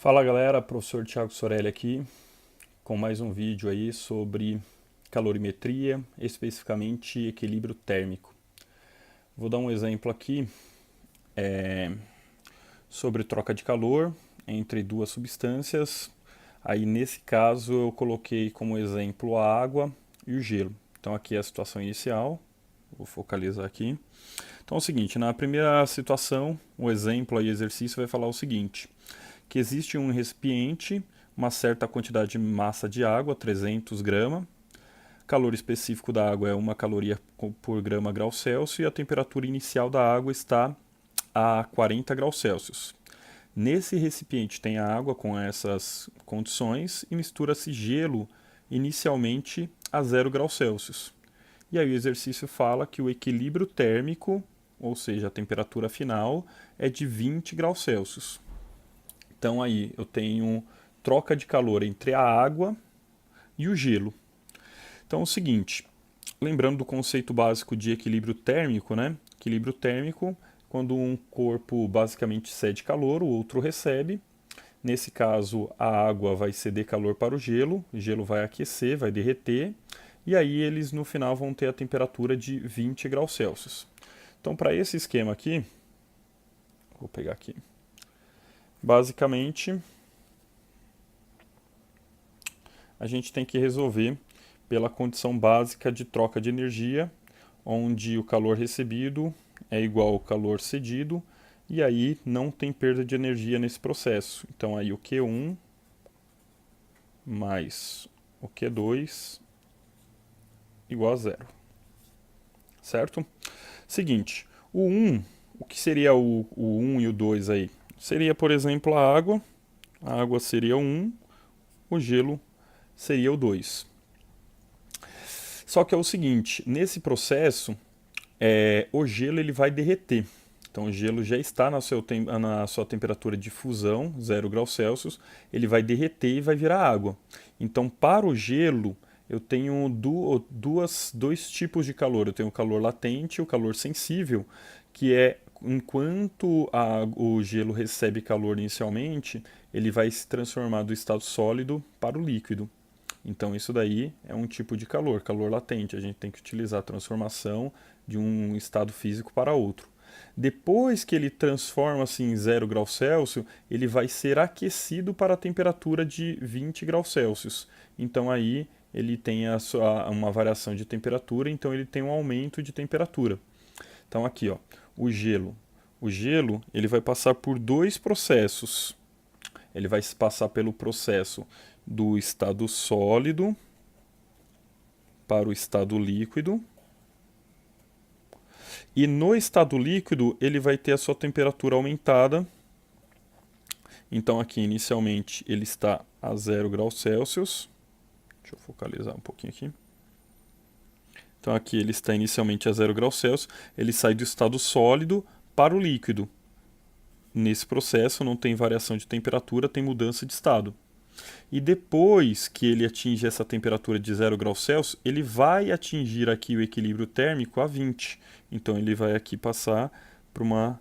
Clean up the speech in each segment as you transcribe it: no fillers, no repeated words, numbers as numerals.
Fala galera, professor Thiago Sorelli aqui com mais um vídeo aí sobre calorimetria, especificamente equilíbrio térmico. Vou dar um exemplo aqui sobre troca de calor entre duas substâncias. Aí nesse caso eu coloquei como exemplo a água e o gelo. Então aqui é a situação inicial, vou focalizar aqui. Então é o seguinte, na primeira situação, o exemplo aí, exercício vai falar o seguinte: que existe um recipiente, uma certa quantidade de massa de água, 300 gramas, calor específico da água é 1 caloria por grama grau Celsius e a temperatura inicial da água está a 40 graus Celsius. Nesse recipiente tem a água com essas condições e mistura-se gelo inicialmente a 0 graus Celsius. E aí o exercício fala que o equilíbrio térmico, ou seja, a temperatura final, é de 20 graus Celsius. Então aí eu tenho troca de calor entre a água e o gelo. Então é o seguinte, lembrando do conceito básico de equilíbrio térmico, né? Equilíbrio térmico, quando um corpo basicamente cede calor, o outro recebe. Nesse caso, a água vai ceder calor para o gelo vai aquecer, vai derreter, e aí eles no final vão ter a temperatura de 20 graus Celsius. Então, para esse esquema aqui, vou pegar aqui. Basicamente, a gente tem que resolver pela condição básica de troca de energia, onde o calor recebido é igual ao calor cedido, e aí não tem perda de energia nesse processo. Então aí o Q1 mais o Q2 igual a zero. Certo? Seguinte, o que seria o 1 e o 2 aí? Seria, por exemplo, a água seria o 1, o gelo seria o 2. Só que é o seguinte, nesse processo, o gelo ele vai derreter. Então o gelo já está na sua temperatura de fusão, 0 graus Celsius, ele vai derreter e vai virar água. Então para o gelo eu tenho dois tipos de calor. Eu tenho o calor latente e o calor sensível, que é enquanto o gelo recebe calor inicialmente, ele vai se transformar do estado sólido para o líquido. Então isso daí é um tipo de calor, calor latente. A gente tem que utilizar a transformação de um estado físico para outro. Depois que ele transforma-se em 0 graus Celsius, ele vai ser aquecido para a temperatura de 20 graus Celsius. Então aí ele tem uma variação de temperatura, então ele tem um aumento de temperatura. Então aqui, ó, o gelo. O gelo ele vai passar por dois processos. Ele vai passar pelo processo do estado sólido para o estado líquido. E no estado líquido, ele vai ter a sua temperatura aumentada. Então aqui inicialmente ele está a 0 graus Celsius. Deixa eu focalizar um pouquinho aqui. Então aqui ele está inicialmente a 0 graus Celsius. Ele sai do estado sólido para o líquido. Nesse processo não tem variação de temperatura, tem mudança de estado. E depois que ele atinge essa temperatura de 0 graus Celsius, ele vai atingir aqui o equilíbrio térmico a 20. Então ele vai aqui passar para uma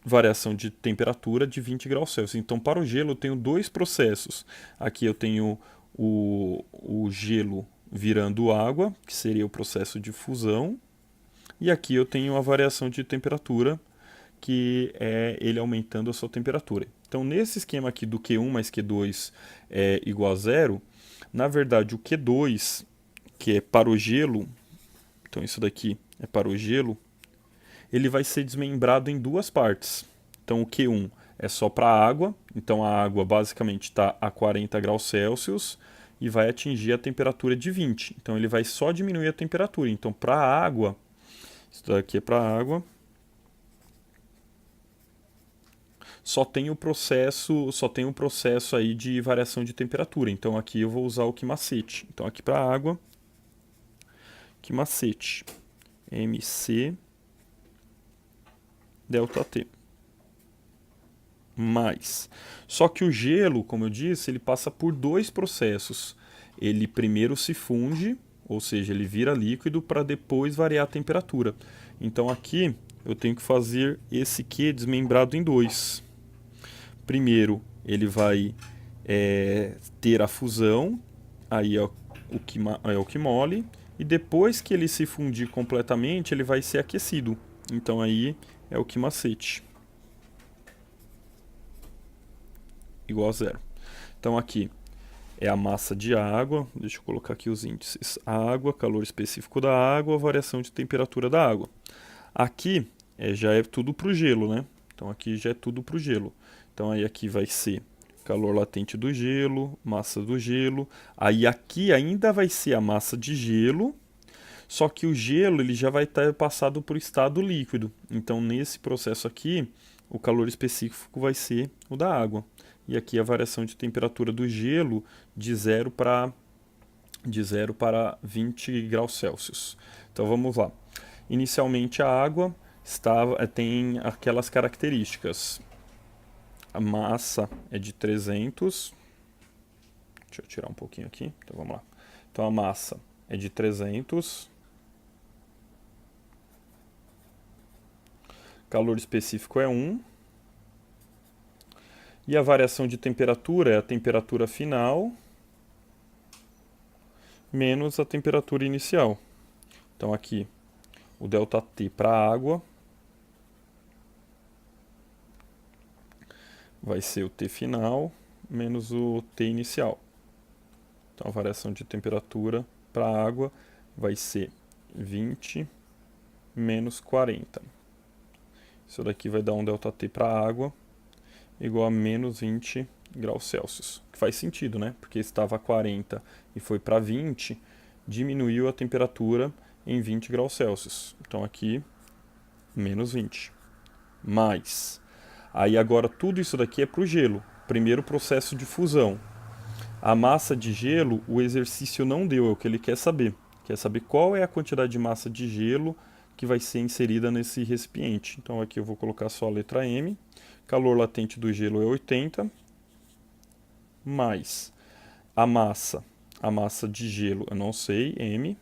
variação de temperatura de 20 graus Celsius. Então para o gelo eu tenho dois processos. Aqui eu tenho o gelo virando água, que seria o processo de fusão. E aqui eu tenho a variação de temperatura, que é ele aumentando a sua temperatura. Então, nesse esquema aqui do Q1 mais Q2 é igual a zero, na verdade o Q2, que é para o gelo, então isso daqui é para o gelo, ele vai ser desmembrado em duas partes. Então o Q1 é só para a água, então a água basicamente está a 40 graus Celsius e vai atingir a temperatura de 20. Então ele vai só diminuir a temperatura. Então para a água, isso daqui é para a água, só tem o processo aí de variação de temperatura. Então aqui eu vou usar o que macete. Então aqui para a água, que macete, MC ΔT. Mais. Só que o gelo, como eu disse, ele passa por dois processos. Ele primeiro se funde, ou seja, ele vira líquido para depois variar a temperatura. Então aqui eu tenho que fazer esse Q desmembrado em dois. Primeiro, ele vai ter a fusão, aí é o que mole, e depois que ele se fundir completamente, ele vai ser aquecido. Então aí é o que macete, igual a zero. Então aqui é a massa de água, deixa eu colocar aqui os índices. Água, calor específico da água, variação de temperatura da água. Aqui já é tudo para o gelo, né? Então aqui já é tudo para o gelo. Então aí aqui vai ser calor latente do gelo, massa do gelo. Aí aqui ainda vai ser a massa de gelo, só que o gelo ele já vai estar passado para o estado líquido. Então nesse processo aqui, o calor específico vai ser o da água. E aqui a variação de temperatura do gelo de 0 para 20 graus Celsius. Então vamos lá. Inicialmente a água tem aquelas características. A massa é de 300. Deixa eu tirar um pouquinho aqui. Então vamos lá. Então a massa é de 300. Calor específico é 1. E a variação de temperatura é a temperatura final menos a temperatura inicial. Então aqui o ΔT para a água vai ser o T final menos o T inicial. Então a variação de temperatura para a água vai ser 20 menos 40. Isso daqui vai dar um ΔT para a água igual a menos 20 graus Celsius. Que faz sentido, né? Porque estava a 40 e foi para 20, diminuiu a temperatura em 20 graus Celsius. Então aqui, menos 20. Mais. Aí agora tudo isso daqui é para o gelo. Primeiro processo de fusão. A massa de gelo, o exercício não deu, é o que ele quer saber. Quer saber qual é a quantidade de massa de gelo que vai ser inserida nesse recipiente. Então aqui eu vou colocar só a letra M. Calor latente do gelo é 80. Mais a massa de gelo, eu não sei, M.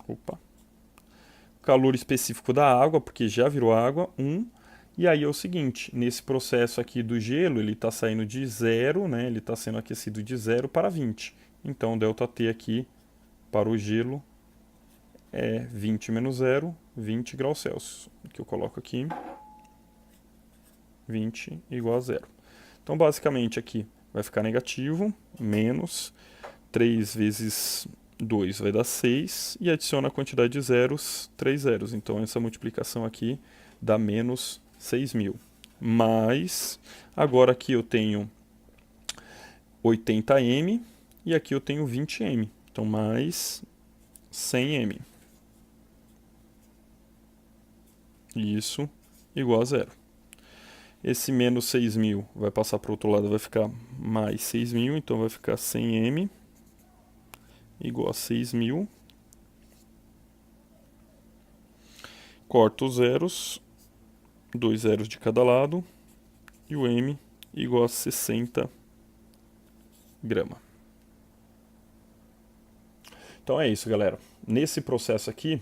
Opa. Calor específico da água, porque já virou água, 1. E aí é o seguinte, nesse processo aqui do gelo, ele está saindo de 0, né? Ele está sendo aquecido de 0 para 20. Então, ΔT aqui para o gelo é 20 menos 0, 20 graus Celsius. Que eu coloco aqui, 20 igual a 0. Então, basicamente aqui vai ficar negativo, menos 3 vezes 2 vai dar 6, e adiciona a quantidade de zeros, 3 zeros. Então, essa multiplicação aqui dá menos 6.000. Mas, agora aqui eu tenho 80M e aqui eu tenho 20M. Então, mais 100M. Isso igual a zero. Esse menos 6.000 vai passar para o outro lado, vai ficar mais 6.000, então vai ficar 100M igual a 6.000. Corto os zeros, 2 zeros de cada lado, e o M igual a 60 gramas. Então é isso, galera. Nesse processo aqui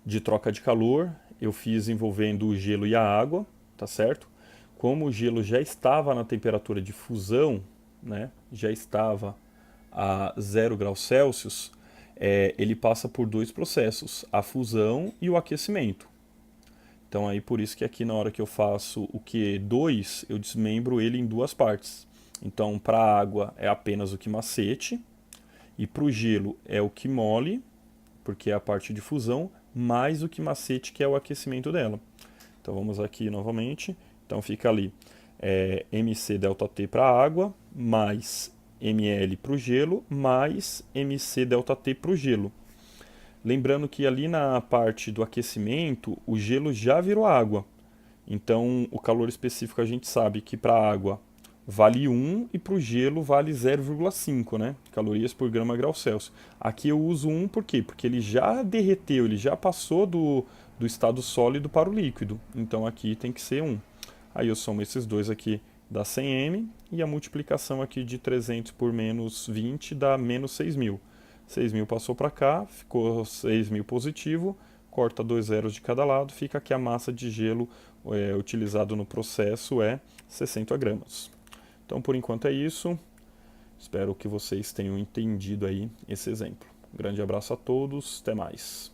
de troca de calor, eu fiz envolvendo o gelo e a água, tá certo? Como o gelo já estava na temperatura de fusão, né, já estava a 0 graus Celsius, ele passa por dois processos, a fusão e o aquecimento. Então aí por isso que aqui na hora que eu faço o Q2, eu desmembro ele em duas partes. Então para a água é apenas o que macete, e para o gelo é o que mole, porque é a parte de fusão, mais o que macete, que é o aquecimento dela. Então vamos aqui novamente. Então fica ali MC ΔT para a água, mais ml para o gelo, mais MC ΔT para o gelo. Lembrando que ali na parte do aquecimento, o gelo já virou água. Então o calor específico a gente sabe que para a água vale 1 e para o gelo vale 0,5, né? Calorias por grama grau Celsius. Aqui eu uso 1 por quê? Porque ele já derreteu, ele já passou do estado sólido para o líquido. Então aqui tem que ser 1. Aí eu somo esses dois aqui, dá 100M, e a multiplicação aqui de 300 por menos 20 dá menos 6.000. 6.000 passou para cá, ficou 6.000 positivo, corta 2 zeros de cada lado, fica aqui a massa de gelo utilizado no processo é 60 gramas. Então, por enquanto é isso. Espero que vocês tenham entendido aí esse exemplo. Um grande abraço a todos, até mais.